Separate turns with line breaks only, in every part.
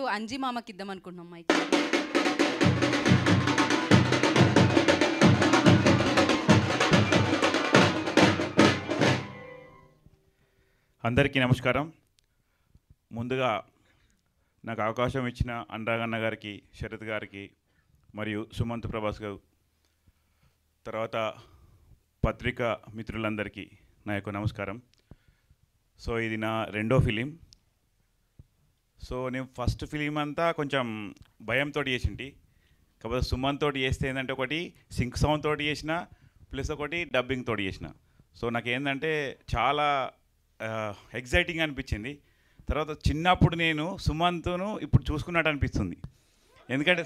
ఇప్పుడు అంజీ మామకి ఇద్దాం అనుకుంటున్నాం మైక్.
అందరికీ నమస్కారం. ముందుగా నాకు అవకాశం ఇచ్చిన అనురాగన్న గారికి, శరత్ గారికి మరియు సుమంత్ ప్రభాస్ గారు, తర్వాత పత్రికా మిత్రులందరికీ నా యొక్క నమస్కారం. సో ఇది నా రెండో ఫిలిం. సో నేను ఫస్ట్ ఫిలిం అంతా కొంచెం భయంతో చేసింటి, కాకపోతే సుమంత్ తోటి చేస్తే ఏంటంటే ఒకటి సింక్ సౌండ్ తోటి చేసిన, ప్లస్ ఒకటి డబ్బింగ్ తోటి చేసిన. సో నాకు ఏంటంటే చాలా ఎగ్జైటింగ్ అనిపించింది. తర్వాత చిన్నప్పుడు నేను సుమంత్ను ఇప్పుడు చూసుకున్నట్టు అనిపిస్తుంది. ఎందుకంటే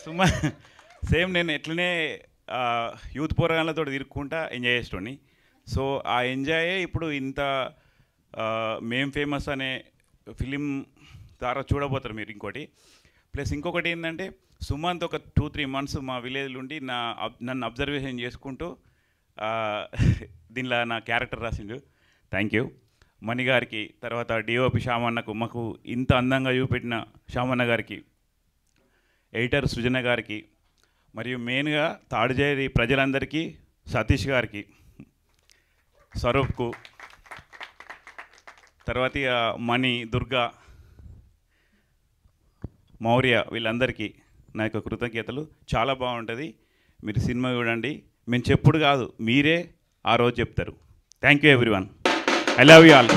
సేమ్ నేను ఎట్లనే యూత్ పోరగాళ్ళతో తిరుక్కుంటా ఎంజాయ్ చేసేటోని. సో ఆ ఎంజాయే ఇప్పుడు ఇంత మేం ఫేమస్ అనే ఫిలిం ద్వారా చూడబోతారు మీరు. ఇంకోటి ప్లస్ ఇంకొకటి ఏంటంటే సుమంత్ ఒక 2-3 months మా విలేజ్లో ఉండి నన్ను అబ్జర్వేషన్ చేసుకుంటూ దీనిలో నా క్యారెక్టర్ రాసిండు. థ్యాంక్ యూ మణి గారికి, తర్వాత డిఓపి శ్యామన్నకు, మాకు ఇంత అందంగా చూపెట్టిన శ్యామన్న గారికి, ఎడిటర్ సృజన గారికి, మరియు మెయిన్గా తాడిజేరి ప్రజలందరికీ సతీష్ గారికి, స్వరూప్కు, తర్వాత మణి, దుర్గా, మౌర్య, వీళ్ళందరికీ నా యొక్క కృతజ్ఞతలు. చాలా బాగుంటుంది, మీరు సినిమా చూడండి. మేము చెప్పుడు కాదు, మీరే ఆ రోజు చెప్తారు. Thank you everyone. I love you all.